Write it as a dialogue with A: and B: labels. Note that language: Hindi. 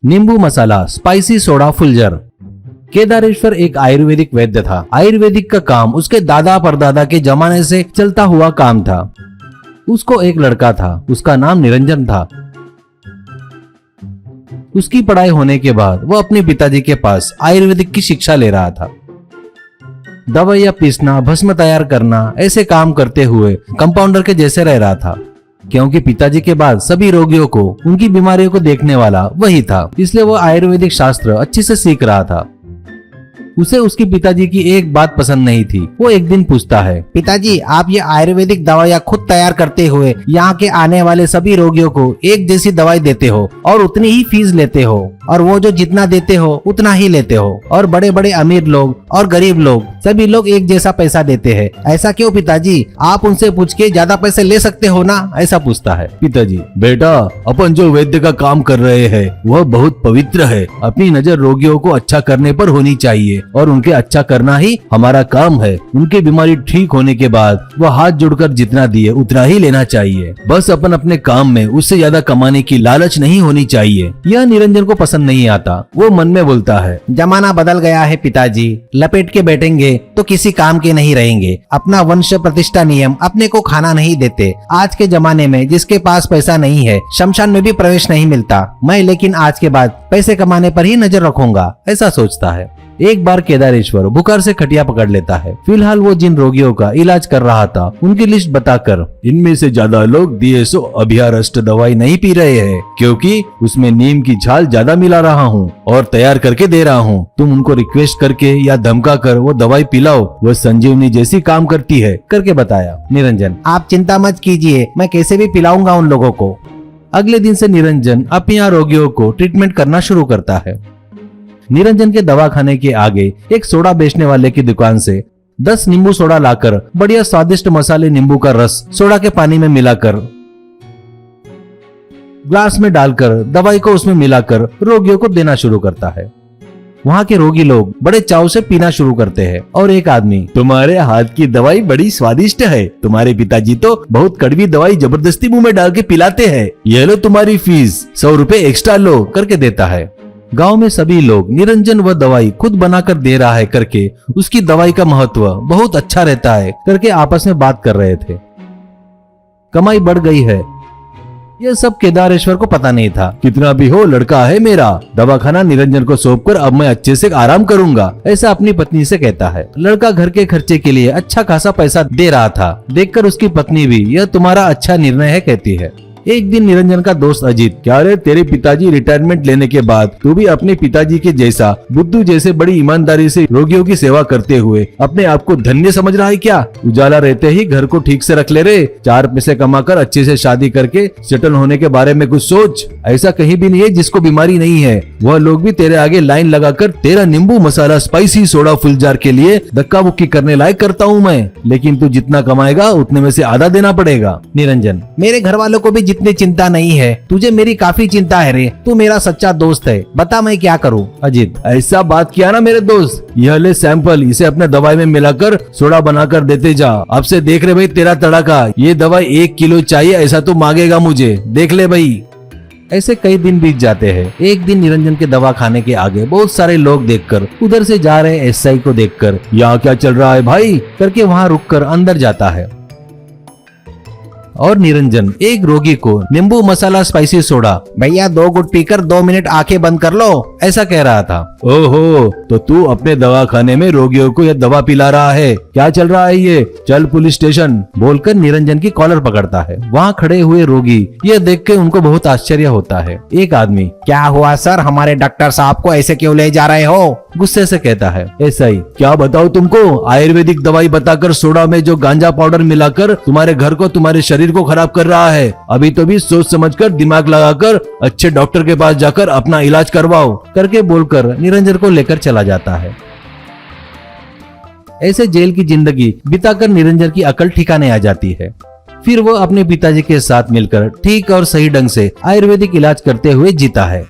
A: नींबू मसाला स्पाइसी सोडा फुलजर। केदारेश्वर एक आयुर्वेदिक वैद्य था। आयुर्वेदिक का काम उसके दादा परदादा के जमाने से चलता हुआ काम था। उसको एक लड़का था, उसका नाम निरंजन था। उसकी पढ़ाई होने के बाद वह अपने पिताजी के पास आयुर्वेदिक की शिक्षा ले रहा था। दवाइयां पीसना, भस्म तैयार करना, ऐसे काम करते हुए कंपाउंडर के जैसे रह रहा था। क्योंकि पिताजी के बाद सभी रोगियों को, उनकी बीमारियों को देखने वाला वही था, इसलिए वो आयुर्वेदिक शास्त्र अच्छे से सीख रहा था। उसे उसके पिताजी की एक बात पसंद नहीं थी। वो एक दिन पूछता है,
B: पिताजी, आप ये आयुर्वेदिक दवाइयाँ खुद तैयार करते हुए यहाँ के आने वाले सभी रोगियों को एक जैसी दवाई देते हो और उतनी ही फीस लेते हो, और वो जो जितना देते हो उतना ही लेते हो, और बड़े बड़े अमीर लोग और गरीब लोग सभी लोग एक जैसा पैसा देते हैं। ऐसा क्यों पिताजी? आप उनसे पूछ के ज्यादा पैसे ले सकते हो ना? ऐसा पूछता है।
A: पिताजी, बेटा, अपन जो वैद्य का काम कर रहे हैं वह बहुत पवित्र है। अपनी नजर रोगियों को अच्छा करने पर होनी चाहिए और उनके अच्छा करना ही हमारा काम है। उनकी बीमारी ठीक होने के बाद वह हाथ जोड़कर जितना दिए उतना ही लेना चाहिए। बस अपन अपने काम में उससे ज्यादा कमाने की लालच नहीं होनी चाहिए। यह निरंजन को पसंद नहीं आता। वो मन में बोलता है,
B: जमाना बदल गया है पिताजी, लपेट के बैठेंगे तो किसी काम के नहीं रहेंगे। अपना वंश प्रतिष्ठा नियम अपने को खाना नहीं देते। आज के जमाने में जिसके पास पैसा नहीं है शमशान में भी प्रवेश नहीं मिलता। मैं लेकिन आज के बाद पैसे कमाने पर ही नजर रखूंगा, ऐसा सोचता है। एक बार केदारेश्वर बुखार से खटिया पकड़ लेता है। फिलहाल वो जिन रोगियों का इलाज कर रहा था उनकी लिस्ट बताकर, इनमें से ज्यादा लोग DSO अभियारष्ट दवाई नहीं पी रहे हैं, क्योंकि उसमें नीम की छाल ज्यादा मिला रहा हूँ और तैयार करके दे रहा हूँ। तुम उनको रिक्वेस्ट करके या धमका कर वो दवाई पिलाओ, वो संजीवनी जैसी काम करती है, करके बताया। निरंजन, आप चिंता मत कीजिए, मैं कैसे भी पिलाऊंगा उन लोगों को।
A: अगले दिन से निरंजन अपने यहाँ रोगियों को ट्रीटमेंट करना शुरू करता है। निरंजन के दवाखाने के आगे एक सोडा बेचने वाले की दुकान से 10 नींबू सोडा लाकर बढ़िया स्वादिष्ट मसाले नींबू का रस सोडा के पानी में मिलाकर ग्लास में डालकर दवाई को उसमें मिलाकर रोगियों को देना शुरू करता है। वहाँ के रोगी लोग बड़े चाव से पीना शुरू करते हैं और एक आदमी, तुम्हारे हाथ की दवाई बड़ी स्वादिष्ट है। तुम्हारे पिताजी तो बहुत कड़वी दवाई जबरदस्ती मुंह में डाल के पिलाते हैं। ये लो तुम्हारी फीस, 100 रुपए एक्स्ट्रा लो, करके देता है। गांव में सभी लोग निरंजन वह दवाई खुद बनाकर दे रहा है करके, उसकी दवाई का महत्व बहुत अच्छा रहता है करके आपस में बात कर रहे थे। कमाई बढ़ गई है, यह सब केदारेश्वर को पता नहीं था। कितना भी हो, लड़का है मेरा। दवाखाना निरंजन को सौंपकर अब मैं अच्छे से आराम करूंगा, ऐसा अपनी पत्नी से कहता है। लड़का घर के खर्चे के लिए अच्छा खासा पैसा दे रहा था। देखकर उसकी पत्नी भी यह तुम्हारा अच्छा निर्णय है कहती है। एक दिन निरंजन का दोस्त अजीत, क्या रे, तेरे पिताजी रिटायरमेंट लेने के बाद तू भी अपने पिताजी के जैसा बुद्धू जैसे बड़ी ईमानदारी से रोगियों की सेवा करते हुए अपने आप को धन्य समझ रहा है क्या? उजाला रहते ही घर को ठीक से रख ले रे। 4 पैसे कमाकर अच्छे से शादी करके सेटल होने के बारे में कुछ सोच। ऐसा कहीं भी नहीं है जिसको बीमारी नहीं है। वह लोग भी तेरे आगे लाइन लगाकर तेरा नींबू मसाला स्पाइसी सोडा फुलजार के लिए धक्का मुक्की करने लायक करता हूँ मैं, लेकिन तू जितना कमाएगा उतने में से आधा देना पड़ेगा। निरंजन,
B: मेरे घर वालों को भी जितनी चिंता नहीं है, तुझे मेरी काफी चिंता है रे। तू मेरा सच्चा दोस्त है, बता मैं क्या करूं?
A: अजीत, ऐसा बात किया ना मेरे दोस्त, यह ले सैंपल, इसे अपने दवाई में मिलाकर सोडा बनाकर देते जा। अब से देख रहे भाई तेरा तड़का। ये दवाई 1 किलो चाहिए ऐसा तो मांगेगा मुझे, देख ले भाई। ऐसे कई दिन बीत जाते हैं। एक दिन निरंजन के दवाखाने के आगे बहुत सारे लोग देखकर, उधर से जा रहे SI को देखकर, यहाँ क्या चल रहा है भाई, करके वहाँ रुककर अंदर जाता है। और निरंजन एक रोगी को नींबू मसाला स्पाइसी सोडा,
B: भैया 2 गुट पीकर 2 मिनट आंखें बंद कर लो,
A: ऐसा कह रहा था। ओहो, तो तू अपने दवाखाने में रोगियों को यह दवा पिला रहा है? क्या चल रहा है ये? चल पुलिस स्टेशन, बोलकर निरंजन की कॉलर पकड़ता है। वहाँ खड़े हुए रोगी यह देख के उनको बहुत आश्चर्य होता है। एक आदमी,
B: क्या हुआ सर, हमारे डॉक्टर साहब को ऐसे क्यों ले जा रहे हो?
A: गुस्से से कहता है। SI, क्या बताओ तुमको, आयुर्वेदिक दवाई बताकर सोडा में जो गांजा पाउडर मिलाकर तुम्हारे घर को, तुम्हारे शरीर को खराब कर रहा है। अभी तो भी सोच समझकर, दिमाग लगाकर अच्छे डॉक्टर के पास जाकर अपना इलाज करवाओ, करके बोलकर निरंजन को लेकर चला जाता है। ऐसे जेल की जिंदगी बिताकर निरंजन की अकल ठिकाने आ जाती है। फिर वो अपने पिताजी के साथ मिलकर ठीक और सही ढंग से आयुर्वेदिक इलाज करते हुए जीता है।